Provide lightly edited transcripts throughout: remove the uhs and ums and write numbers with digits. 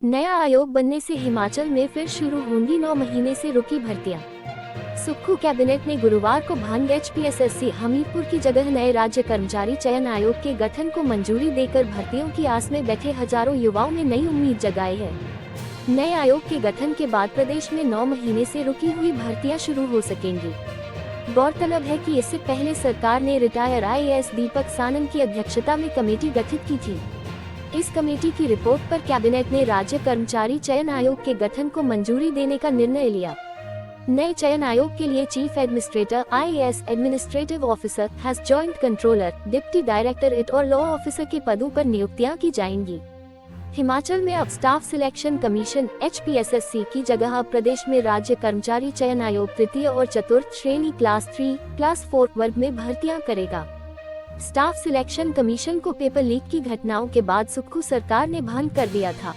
नया आयोग बनने से हिमाचल में फिर शुरू होंगी 9 महीने से रुकी भर्तियां। सुक्खू कैबिनेट ने गुरुवार को भांग HPSSC हमीरपुर की जगह नए राज्य कर्मचारी चयन आयोग के गठन को मंजूरी देकर भर्तियों की आस में बैठे हजारों युवाओं में नई उम्मीद जगाई है। नए आयोग के गठन के बाद प्रदेश में 9 महीने से रुकी हुई भर्तियां शुरू हो सकेंगी। गौरतलब है कि इससे पहले सरकार ने रिटायर IAS दीपक सानन की अध्यक्षता में कमेटी गठित की थी। इस कमेटी की रिपोर्ट पर कैबिनेट ने राज्य कर्मचारी चयन आयोग के गठन को मंजूरी देने का निर्णय लिया। नए चयन आयोग के लिए chief administrator IAS administrative officer, has joint controller, deputy director it और लॉ ऑफिसर के पदों पर नियुक्तियां की जाएंगी। हिमाचल में अब स्टाफ सिलेक्शन कमीशन HPSSC की जगह अब प्रदेश में राज्य कर्मचारी चयन आयोग तृतीय और चतुर्थ श्रेणी क्लास 3, क्लास 4 वर्ग में भर्तियां करेगा। स्टाफ सिलेक्शन कमीशन को पेपर लीक की घटनाओं के बाद सुक्खू सरकार ने भंग कर दिया था।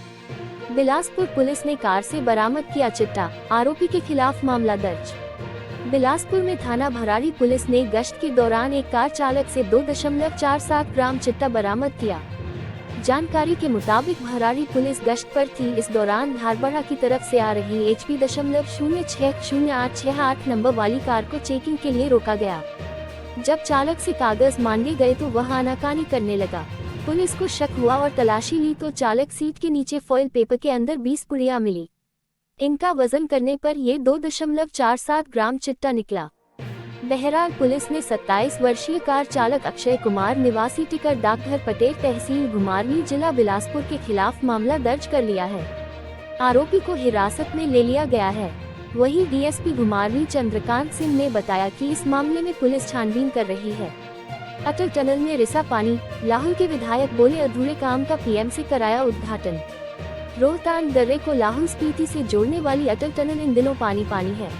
बिलासपुर पुलिस ने कार से बरामद किया चिट्टा, आरोपी के खिलाफ मामला दर्ज। बिलासपुर में थाना भराड़ी पुलिस ने गश्त के दौरान एक कार चालक से 2.47 ग्राम चिट्टा बरामद किया। जानकारी के मुताबिक भराड़ी पुलिस गश्त पर थी। इस दौरान धारबड़ा की तरफ से आ रही HP.060868 नंबर वाली कार को चेकिंग के लिए रोका गया। जब चालक से कागज मांगे गए तो वह आनाकानी करने लगा। पुलिस को शक हुआ और तलाशी ली तो चालक सीट के नीचे फॉइल पेपर के अंदर 20 पुड़ियां मिली। इनका वजन करने पर ये 2.47 ग्राम चिट्टा निकला। बहरहाल पुलिस ने 27 वर्षीय कार चालक अक्षय कुमार निवासी टिकर डाकघर पटेल तहसील घुमारवीं जिला बिलासपुर के खिलाफ मामला दर्ज कर लिया है। आरोपी को हिरासत में ले लिया गया है। वहीं DSP घुमारवीं चंद्रकांत सिंह ने बताया कि इस मामले में पुलिस छानबीन कर रही है। अटल टनल में रिसा पानी, लाहौल के विधायक बोले अधूरे काम का PM से कराया उद्घाटन। रोहतांग दर्रे को लाहौल स्पीति से जोड़ने वाली अटल टनल इन दिनों पानी है।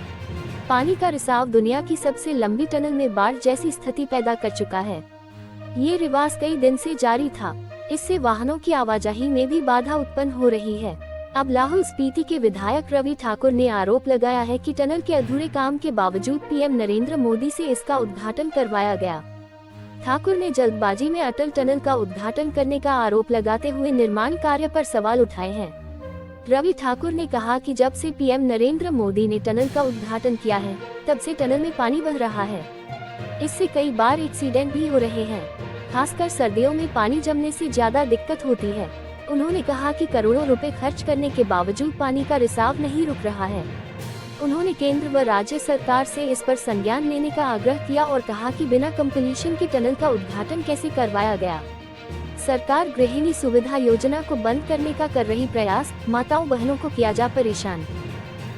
पानी का रिसाव दुनिया की सबसे लंबी टनल में बाढ़ जैसी स्थिति पैदा कर चुका है। ये रिवाज कई दिन से जारी था। इससे वाहनों की आवाजाही में भी बाधा उत्पन्न हो रही है। अब लाहौल स्पीति के विधायक रवि ठाकुर ने आरोप लगाया है कि टनल के अधूरे काम के बावजूद PM नरेंद्र मोदी से इसका उद्घाटन करवाया गया। ठाकुर ने जल्दबाजी में अटल टनल का उद्घाटन करने का आरोप लगाते हुए निर्माण कार्य पर सवाल उठाए हैं। रवि ठाकुर ने कहा कि जब से PM नरेंद्र मोदी ने टनल का उद्घाटन किया है, तब से टनल में पानी बह रहा है। इससे कई बार एक्सीडेंट भी हो रहे हैं। खासकर सर्दियों में पानी जमने से ज्यादा दिक्कत होती है। उन्होंने कहा कि करोड़ों रुपए खर्च करने के बावजूद पानी का रिसाव नहीं रुक रहा है। उन्होंने केंद्र व राज्य सरकार से इस पर संज्ञान लेने का आग्रह किया और कहा कि बिना कंप्लीशन के टनल का उद्घाटन कैसे करवाया गया। सरकार गृहिणी सुविधा योजना को बंद करने का कर रही प्रयास, माताओं बहनों को किया जा परेशान।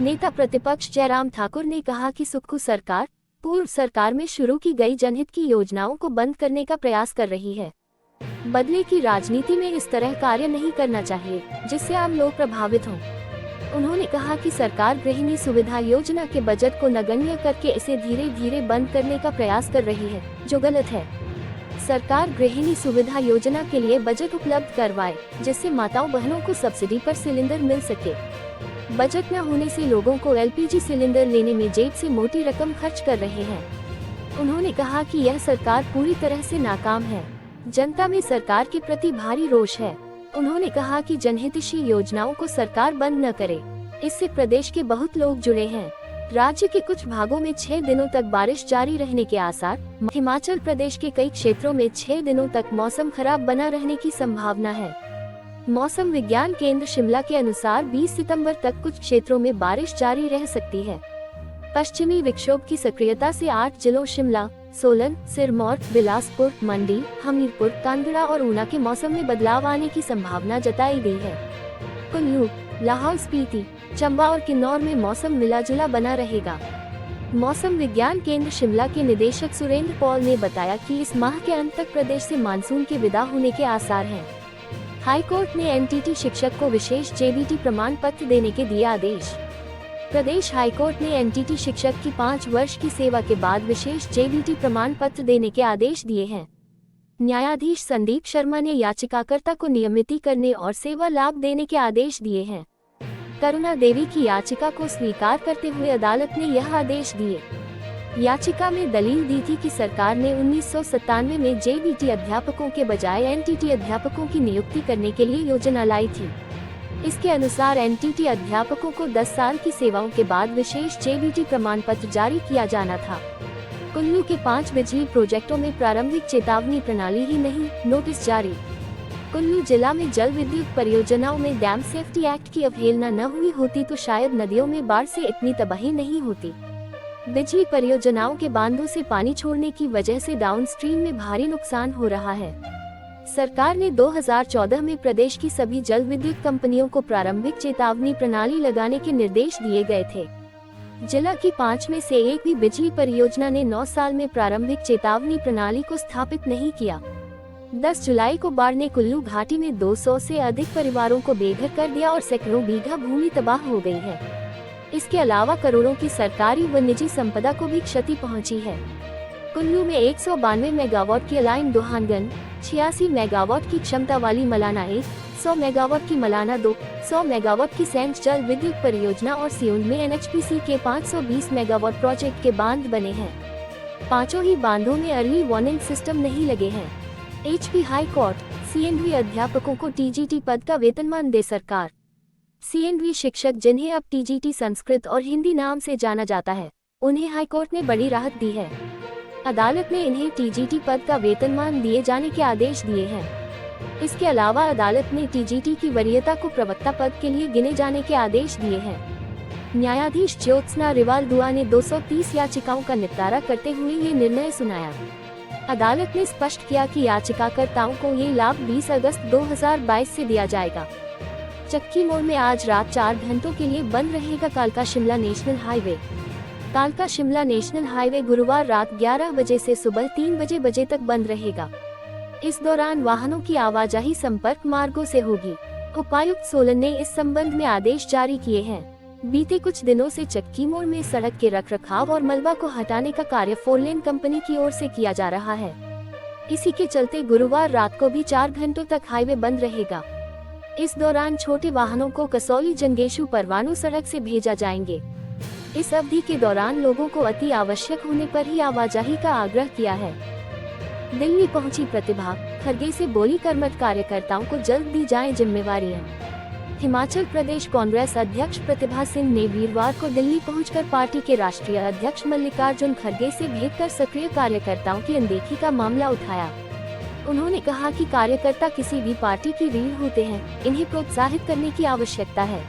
नेता प्रतिपक्ष जयराम ठाकुर ने कहा कि सुक्खू सरकार पूर्व सरकार में शुरू की गई जनहित की योजनाओं को बंद करने का प्रयास कर रही है। बदले की राजनीति में इस तरह कार्य नहीं करना चाहिए जिससे आम लोग प्रभावित हों। उन्होंने कहा कि सरकार गृहिणी सुविधा योजना के बजट को नगण्य करके इसे धीरे धीरे बंद करने का प्रयास कर रही है, जो गलत है। सरकार गृहिणी सुविधा योजना के लिए बजट उपलब्ध करवाए जिससे माताओं बहनों को सब्सिडी पर सिलेंडर मिल सके। बजट न होने से लोगों को LPG सिलेंडर लेने में जेब से मोटी रकम खर्च कर रहे हैं। उन्होंने कहा कि यह सरकार पूरी तरह से नाकाम है। जनता में सरकार के प्रति भारी रोष है। उन्होंने कहा कि जनहितैषी योजनाओं को सरकार बंद न करे। इससे प्रदेश के बहुत लोग जुड़े हैं। राज्य के कुछ भागों में 6 दिनों तक बारिश जारी रहने के आसार। हिमाचल प्रदेश के कई क्षेत्रों में 6 दिनों तक मौसम खराब बना रहने की संभावना है। मौसम विज्ञान केंद्र शिमला के अनुसार 20 सितंबर तक कुछ क्षेत्रों में बारिश जारी रह सकती है। पश्चिमी विक्षोभ की सक्रियता से 8 जिलों शिमला, सोलन, सिरमौर, बिलासपुर, मंडी, हमीरपुर, कांगड़ा और ऊना के मौसम में बदलाव आने की संभावना जताई गई है। कुल्लू, लाहौल स्पीति, चंबा और किन्नौर में मौसम मिला-जुला बना रहेगा। मौसम विज्ञान केंद्र शिमला के निदेशक सुरेंद्र पॉल ने बताया कि इस माह के अंत तक प्रदेश से मानसून के विदा होने के आसार हैं। हाईकोर्ट ने NTT शिक्षक को विशेष JBT प्रमाण पत्र देने के दिए आदेश। प्रदेश हाईकोर्ट ने NTT शिक्षक की 5 वर्ष की सेवा के बाद विशेष JBT प्रमाण पत्र देने के आदेश दिए हैं। न्यायाधीश संदीप शर्मा ने याचिकाकर्ता को नियमितीकरण और सेवा लाभ देने के आदेश दिए हैं। करुणा देवी की याचिका को स्वीकार करते हुए अदालत ने यह आदेश दिए। याचिका में दलील दी थी कि सरकार ने 1997 में JBT अध्यापकों के बजाय NTT अध्यापकों की नियुक्ति करने के लिए योजना लाई थी। इसके अनुसार एनटीटी अध्यापकों को 10 साल की सेवाओं के बाद विशेष जेबीटी प्रमाण पत्र जारी किया जाना था। कुल्लू के 5 बिजली प्रोजेक्टों में प्रारंभिक चेतावनी प्रणाली ही नहीं, नोटिस जारी। कुल्लू जिला में जल विद्युत परियोजनाओं में डैम सेफ्टी एक्ट की अवहेलना न हुई होती तो शायद नदियों में बाढ़ से इतनी तबाही नहीं होती। बिजली परियोजनाओं के बांधों से पानी छोड़ने की वजह से डाउनस्ट्रीम में भारी नुकसान हो रहा है। सरकार ने 2014 में प्रदेश की सभी जल विद्युत कंपनियों को प्रारंभिक चेतावनी प्रणाली लगाने के निर्देश दिए गए थे। जिला की 5 में से एक भी बिजली परियोजना ने 9 साल में प्रारंभिक चेतावनी प्रणाली को स्थापित नहीं किया। 10 जुलाई को बाढ़ ने कुल्लू घाटी में 200 से अधिक परिवारों को बेघर कर दिया और सैकड़ों बीघा भूमि तबाह हो गई है। इसके अलावा करोड़ों की सरकारी व निजी संपदा को भी क्षति पहुंची है। कुल्लू में 192 मेगावाट की अलाइन दोहानगन, 86 मेगावाट की क्षमता वाली मलाना 1, 100 मेगावाट की मलाना 2, 100 मेगावाट की सेंच जल विद्युत परियोजना और सिउंड में एनएचपीसी के 520 मेगावाट प्रोजेक्ट के बांध बने हैं। पांचों ही बांधों में अर्ली वार्निंग सिस्टम नहीं लगे हैं। एचपी हाई कोर्ट, सीएनवी अध्यापकों को टीजीटी पद का वेतनमान दे सरकार। सीएनवी शिक्षक जिन्हें अब टीजीटी संस्कृत और हिंदी नाम से जाना जाता है, उन्हें हाईकोर्ट ने बड़ी राहत दी है। अदालत ने इन्हें टीजीटी पद का वेतनमान दिए जाने के आदेश दिए हैं। इसके अलावा अदालत ने टीजीटी की वरीयता को प्रवक्ता पद के लिए गिने जाने के आदेश दिए हैं। न्यायाधीश ज्योत्सना रिवाल दुआ ने 230 याचिकाओं का निपटारा करते हुए ये निर्णय सुनाया। अदालत ने स्पष्ट किया कि याचिकाकर्ताओं को ये लाभ 20 अगस्त 2022 से दिया जाएगा। चक्की मोड़ में आज रात 4 घंटों के लिए बंद रहेगा कालका शिमला नेशनल हाईवे। कालका शिमला नेशनल हाईवे गुरुवार रात 11 बजे से सुबह 3 बजे तक बंद रहेगा। इस दौरान वाहनों की आवाजाही संपर्क मार्गों से होगी। उपायुक्त सोलन ने इस संबंध में आदेश जारी किए हैं। बीते कुछ दिनों से चक्की मोड़ में सड़क के रखरखाव और मलबा को हटाने का कार्य 4 लेन कंपनी की ओर से किया जा रहा है। इसी के चलते गुरुवार रात को भी 4 घंटों तक हाईवे बंद रहेगा। इस दौरान छोटे वाहनों को कसौली जंगेशु परवाणु सड़क से भेजा जाएंगे। इस अवधि के दौरान लोगों को अति आवश्यक होने पर ही आवाजाही का आग्रह किया है। दिल्ली पहुंची प्रतिभा, खरगे से बोली कर्मठ कार्यकर्ताओं को जल्द दी जाएं जिम्मेवारियां। हिमाचल प्रदेश कांग्रेस अध्यक्ष प्रतिभा सिंह ने वीरवार को दिल्ली पहुंचकर पार्टी के राष्ट्रीय अध्यक्ष मल्लिकार्जुन खरगे से भेंट कर सक्रिय कार्यकर्ताओं की अनदेखी का मामला उठाया। उन्होंने कहा कि कार्यकर्ता किसी भी पार्टी की रीढ़ होते हैं, इन्हें प्रोत्साहित करने की आवश्यकता है।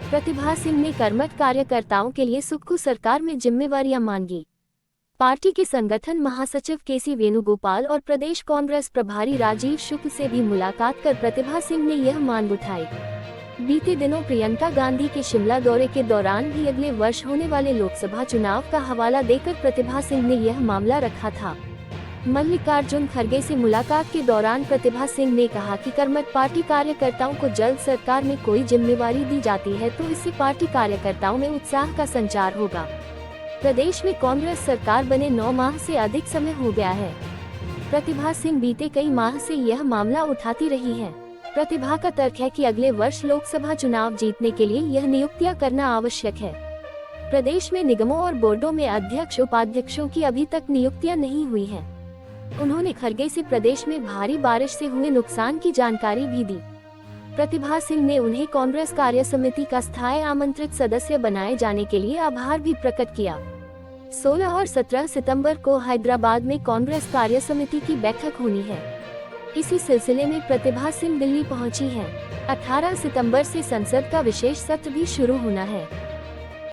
प्रतिभा सिंह ने कर्मठ कार्यकर्ताओं के लिए सुक्खू सरकार में जिम्मेवारियां मांगी। पार्टी के संगठन महासचिव केसी वेणुगोपाल और प्रदेश कांग्रेस प्रभारी राजीव शुक्ल से भी मुलाकात कर प्रतिभा सिंह ने यह मांग उठाई। बीते दिनों प्रियंका गांधी के शिमला दौरे के दौरान भी अगले वर्ष होने वाले लोकसभा चुनाव का हवाला देकर प्रतिभा सिंह ने यह मामला रखा था। मल्लिकार्जुन खरगे से मुलाकात के दौरान प्रतिभा सिंह ने कहा कि कर्मठ पार्टी कार्यकर्ताओं को जल्द सरकार में कोई जिम्मेवारी दी जाती है तो इससे पार्टी कार्यकर्ताओं में उत्साह का संचार होगा। प्रदेश में कांग्रेस सरकार बने 9 माह से अधिक समय हो गया है। प्रतिभा सिंह बीते कई माह से यह मामला उठाती रही है। प्रतिभा का तर्क है कि अगले वर्ष लोकसभा चुनाव जीतने के लिए यह नियुक्तियां करना आवश्यक है। प्रदेश में निगमों और बोर्डों में अध्यक्ष उपाध्यक्षों की अभी तक नियुक्तियां नहीं हुई हैं। उन्होंने खरगे से प्रदेश में भारी बारिश से हुए नुकसान की जानकारी भी दी। प्रतिभा सिंह ने उन्हें कांग्रेस कार्य समिति का स्थायी आमंत्रित सदस्य बनाए जाने के लिए आभार भी प्रकट किया। 16 और 17 सितंबर को हैदराबाद में कांग्रेस कार्य समिति की बैठक होनी है। इसी सिलसिले में प्रतिभा सिंह दिल्ली पहुंची हैं। 18 सितंबर से संसद का विशेष सत्र भी शुरू होना है।